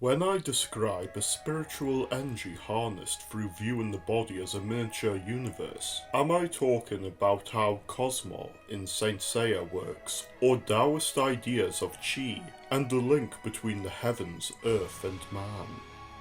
When I describe a spiritual energy harnessed through viewing the body as a miniature universe, am I talking about how Cosmo in Saint Seiya works, or Taoist ideas of Qi and the link between the heavens, earth and man?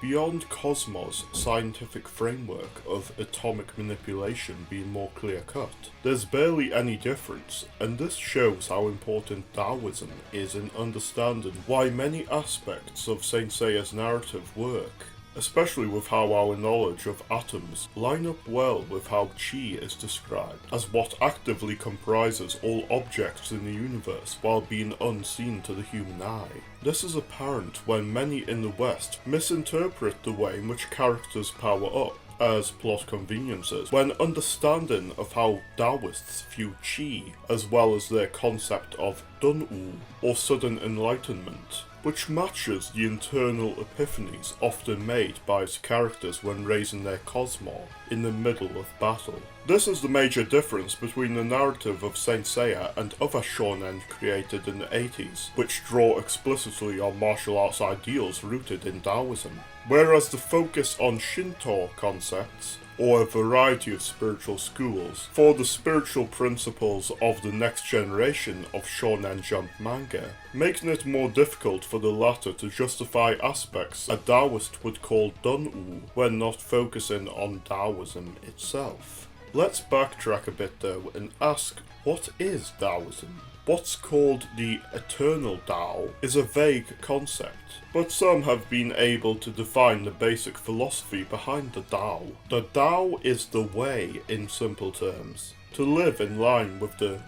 Beyond Cosmo's scientific framework of atomic manipulation being more clear-cut, there's barely any difference, and this shows how important Daoism is in understanding why many aspects of Saint Seiya's narrative work, especially with how our knowledge of atoms line up well with how Qi is described as what actively comprises all objects in the universe while being unseen to the human eye. This is apparent when many in the West misinterpret the way in which characters power up as plot conveniences, when understanding of how Taoists view Qi as well as their concept of Dunwu, or sudden enlightenment, which matches the internal epiphanies often made by its characters when raising their Cosmo in the middle of battle. This is the major difference between the narrative of Saint Seiya and other shonen created in the 80s, which draw explicitly on martial arts ideals rooted in Taoism. Whereas the focus on Shinto concepts, or a variety of spiritual schools, for the spiritual principles of the next generation of Shonen Jump manga, making it more difficult for the latter to justify aspects a Taoist would call Dunwu when not focusing on Taoism itself. Let's backtrack a bit though and ask, what is Taoism? What's called the Eternal Tao is a vague concept, but some have been able to define the basic philosophy behind the Tao. The Tao is the way, in simple terms, to live in line with the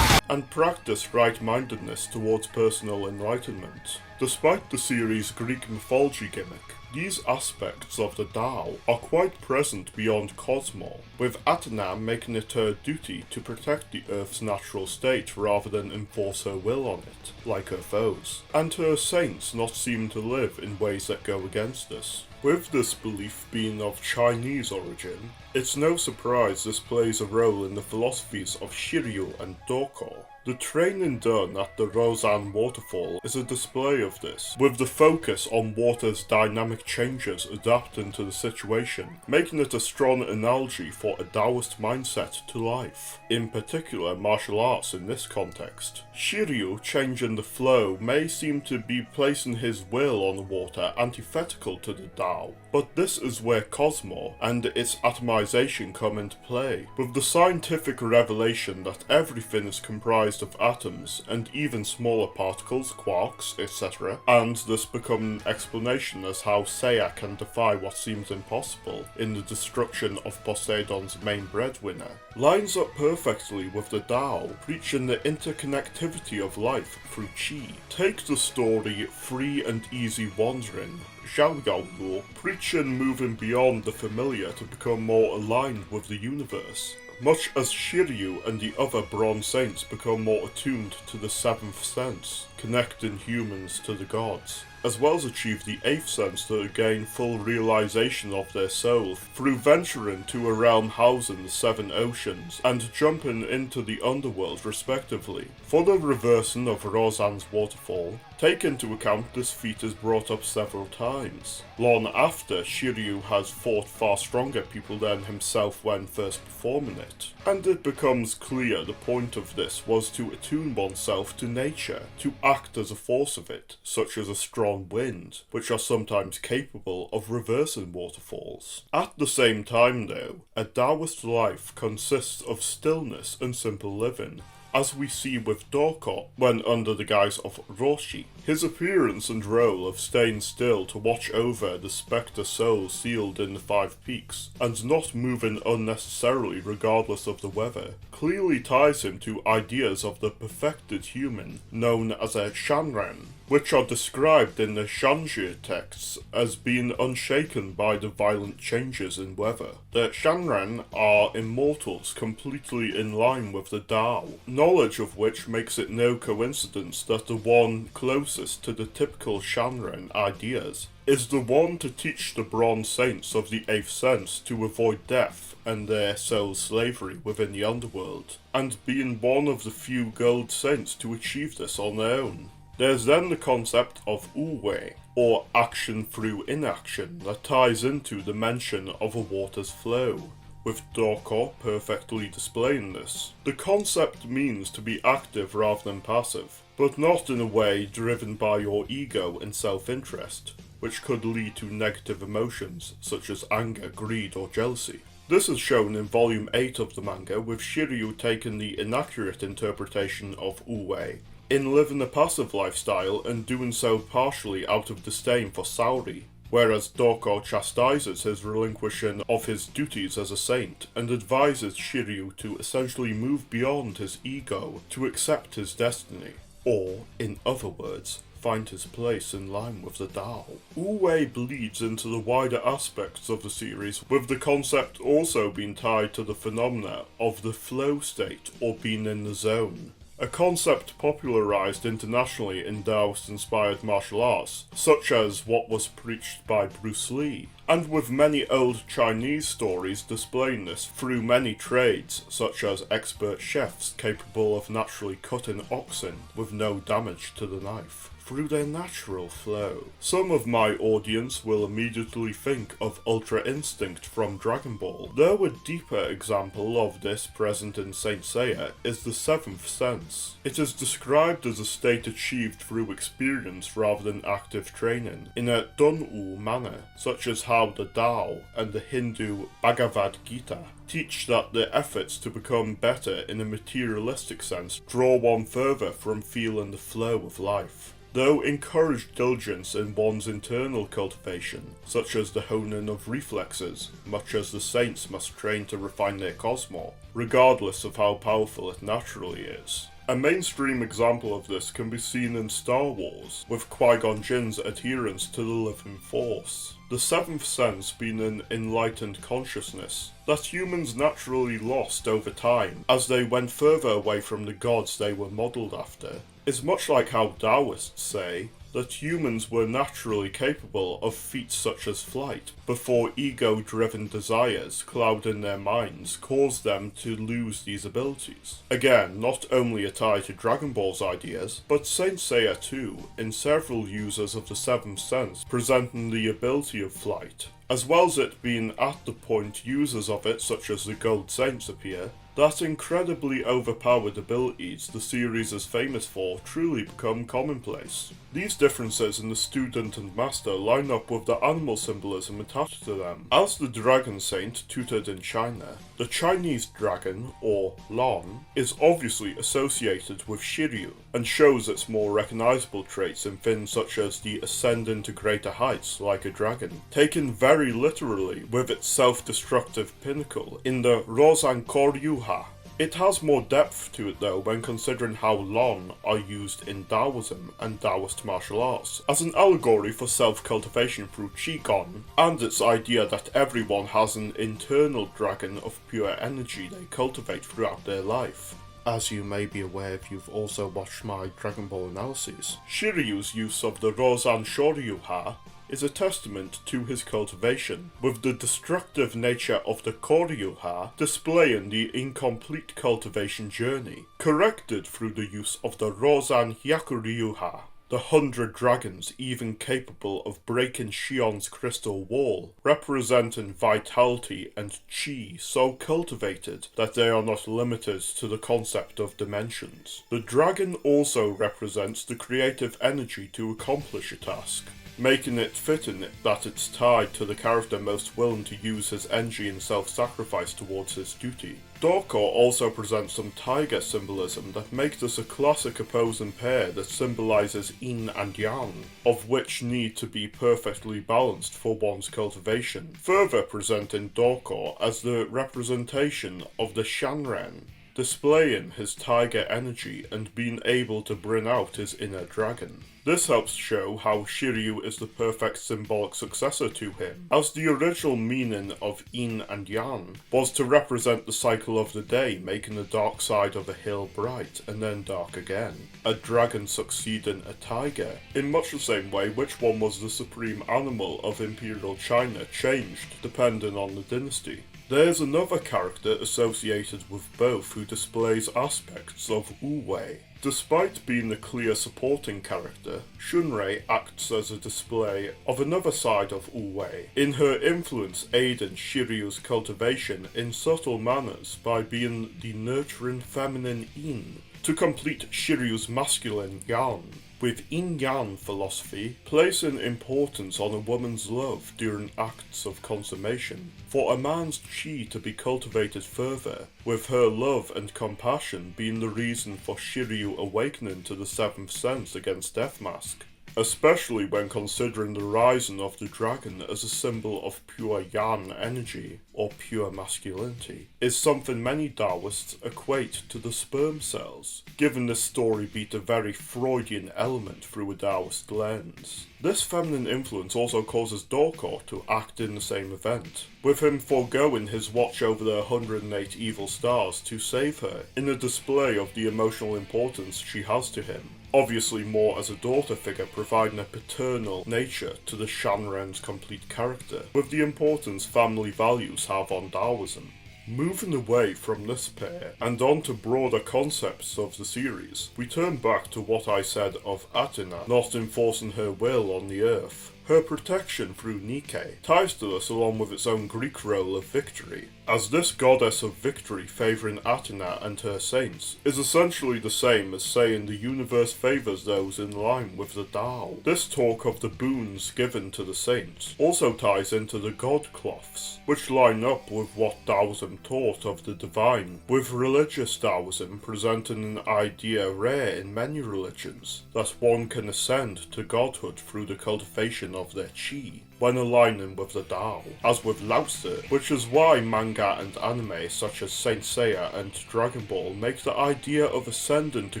and practice right-mindedness towards personal enlightenment. Despite the series' Greek mythology gimmick, these aspects of the Tao are quite present beyond Cosmo, with Athena making it her duty to protect the Earth's natural state rather than enforce her will on it, like her foes, and her saints not seeming to live in ways that go against this. With this belief being of Chinese origin, it's no surprise this plays a role in the philosophies of Shiryu and Dohko. The training done at the Rozan waterfall is a display of this, with the focus on water's dynamic changes adapting to the situation, making it a strong analogy for a Taoist mindset to life, in particular martial arts in this context. Shiryu changing the flow may seem to be placing his will on the water antithetical to the Tao, but this is where Cosmo and its atomization come into play, with the scientific revelation that everything is comprised of atoms and even smaller particles, quarks, etc., and this become an explanation as how Seiya can defy what seems impossible in the destruction of Poseidon's main breadwinner, lines up perfectly with the Tao, preaching the interconnectivity of life through Qi. Take the story Free and Easy Wandering, Xiao preaching moving beyond the familiar to become more aligned with the universe, much as Shiryu and the other Bronze Saints become more attuned to the seventh sense, connecting humans to the gods, as well as achieve the eighth sense to gain full realization of their soul through venturing to a realm housing the seven oceans and jumping into the underworld respectively. For the reversing of Rozan's waterfall, take into account this feat is brought up several times, long after Shiryu has fought far stronger people than himself when first performing it, and it becomes clear the point of this was to attune oneself to nature, to act as a force of it, such as a strong wind, which are sometimes capable of reversing waterfalls. At the same time though, a Taoist life consists of stillness and simple living, as we see with Dohko when under the guise of Roshi. His appearance and role of staying still to watch over the spectre soul sealed in the Five Peaks, and not moving unnecessarily regardless of the weather, clearly ties him to ideas of the perfected human, known as a Shanren, which are described in the Shanji texts as being unshaken by the violent changes in weather. The Shanren are immortals completely in line with the Tao, knowledge of which makes it no coincidence that the one closest to the typical Shanren ideas is the one to teach the Bronze Saints of the Eighth Sense to avoid death and their soul slavery within the underworld, and being one of the few gold saints to achieve this on their own. There's then the concept of Wu-wei, or action through inaction, that ties into the mention of a water's flow, with Dohko perfectly displaying this. The concept means to be active rather than passive, but not in a way driven by your ego and self-interest, which could lead to negative emotions such as anger, greed or jealousy. This is shown in volume 8 of the manga, with Shiryu taking the inaccurate interpretation of Wu-wei in living a passive lifestyle and doing so partially out of disdain for Saori, whereas Dohko chastises his relinquishing of his duties as a saint and advises Shiryu to essentially move beyond his ego to accept his destiny, or, in other words, find his place in line with the Tao. Wu-wei bleeds into the wider aspects of the series, with the concept also being tied to the phenomena of the flow state or being in the zone, a concept popularized internationally in Taoist-inspired martial arts, such as what was preached by Bruce Lee, and with many old Chinese stories displaying this through many trades, such as expert chefs capable of naturally cutting oxen with no damage to the knife through their natural flow. Some of my audience will immediately think of Ultra Instinct from Dragon Ball, though a deeper example of this present in Saint Seiya is the seventh sense. It is described as a state achieved through experience rather than active training, in a Dun-u manner, such as how the Tao and the Hindu Bhagavad Gita teach that the efforts to become better in a materialistic sense draw one further from feeling the flow of life, though encourage diligence in one's internal cultivation, such as the honing of reflexes, much as the saints must train to refine their cosmo, regardless of how powerful it naturally is. A mainstream example of this can be seen in Star Wars, with Qui-Gon Jinn's adherence to the living force. The seventh sense being an enlightened consciousness that humans naturally lost over time as they went further away from the gods they were modelled after, is much like how Taoists say that humans were naturally capable of feats such as flight, before ego-driven desires clouding their minds caused them to lose these abilities. Again, not only a tie to Dragon Ball's ideas, but Saint Seiya too, in several users of the seventh sense presenting the ability of flight, as well as it being at the point users of it such as the Gold Saints appear, that incredibly overpowered abilities the series is famous for truly become commonplace. These differences in the student and master line up with the animal symbolism attached to them. As the dragon saint tutored in China, the Chinese dragon, or Lon, is obviously associated with Shiryu, and shows its more recognizable traits in things such as the ascending to greater heights like a dragon, taken very literally with its self-destructive pinnacle in the Rozan Koryuha. It has more depth to it though when considering how Lon are used in Daoism and Taoist martial arts, as an allegory for self-cultivation through Qigong, and its idea that everyone has an internal dragon of pure energy they cultivate throughout their life. As you may be aware if you've also watched my Dragon Ball analyses, Shiryu's use of the Rozan Shoryuha is a testament to his cultivation, with the destructive nature of the Koryuha displaying the incomplete cultivation journey, corrected through the use of the Rozan Hyakuryuha, the 100 dragons even capable of breaking Shion's crystal wall, representing vitality and chi so cultivated that they are not limited to the concept of dimensions. The dragon also represents the creative energy to accomplish a task, making it fitting that it's tied to the character most willing to use his energy and self-sacrifice towards his duty. Dohko also presents some tiger symbolism that makes this a classic opposing pair that symbolizes yin and yang, of which need to be perfectly balanced for one's cultivation, further presenting Dohko as the representation of the Shanren, displaying his tiger energy and being able to bring out his inner dragon. This helps show how Shiryu is the perfect symbolic successor to him, as the original meaning of yin and yang was to represent the cycle of the day, making the dark side of a hill bright and then dark again, a dragon succeeding a tiger. In much the same way, which one was the supreme animal of Imperial China changed depending on the dynasty. There's another character associated with both who displays aspects of Wu-wei, Despite being the clear supporting character, Shunrei acts as a display of another side of Wu-wei, in her influence aiding Shiryu's cultivation in subtle manners by being the nurturing feminine yin, to complete Shiryu's masculine yang, with yin-yang philosophy placing importance on a woman's love during acts of consummation, for a man's chi to be cultivated further, with her love and compassion being the reason for Shiryu awakening to the seventh sense against Death Mask, especially when considering the rising of the dragon as a symbol of pure yang energy, or pure masculinity, is something many Taoists equate to the sperm cells, given this story beat a very Freudian element through a Taoist lens. This feminine influence also causes Dohko to act in the same event, with him foregoing his watch over the 108 evil stars to save her, in a display of the emotional importance she has to him. Obviously more as a daughter figure, providing a paternal nature to the Shanren's complete character, with the importance family values have on Daoism. Moving away from this pair, and on to broader concepts of the series, we turn back to what I said of Athena not enforcing her will on the earth. Her protection through Nike ties to this along with its own Greek role of victory, as this goddess of victory favouring Athena and her saints is essentially the same as saying the universe favours those in line with the Tao. This talk of the boons given to the saints also ties into the god cloths, which line up with what Taoism taught of the divine, with religious Taoism presenting an idea rare in many religions, that one can ascend to godhood through the cultivation of their chi, when aligning with the Tao, as with Lao Tzu, which is why manga and anime such as Saint Seiya and Dragon Ball make the idea of ascending to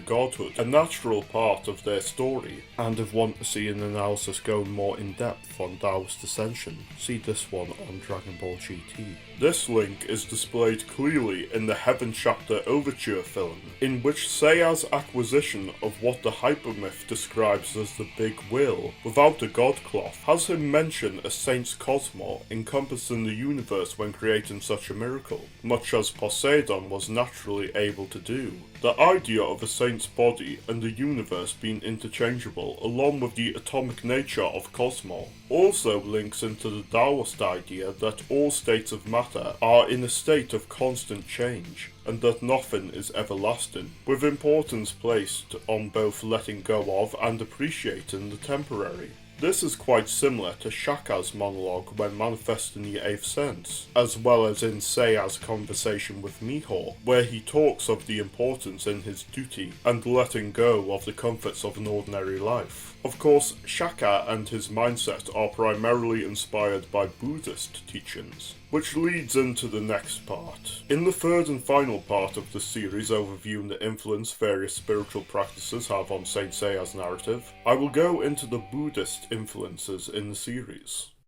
godhood a natural part of their story. And if want to see an analysis going more in depth on Taoist ascension, see this one on Dragon Ball GT. This link is displayed clearly in the Heaven Chapter Overture film, in which Seiya's acquisition of what the hypermyth describes as the Big Will, without a god cloth, has him mention a saint's cosmos encompassing the universe when creating such a miracle, much as Poseidon was naturally able to do. The idea of a saint's body and the universe being interchangeable, along with the atomic nature of cosmos, also links into the Taoist idea that all states of matter are in a state of constant change, and that nothing is everlasting, with importance placed on both letting go of and appreciating the temporary. This is quite similar to Shaka's monologue when manifesting the eighth sense, as well as in Seiya's conversation with Miho, where he talks of the importance in his duty and letting go of the comforts of an ordinary life. Of course, Shaka and his mindset are primarily inspired by Buddhist teachings, which leads into the next part. In the third and final part of the series overviewing the influence various spiritual practices have on Saint Seiya's narrative, I will go into the Buddhist influences in the series.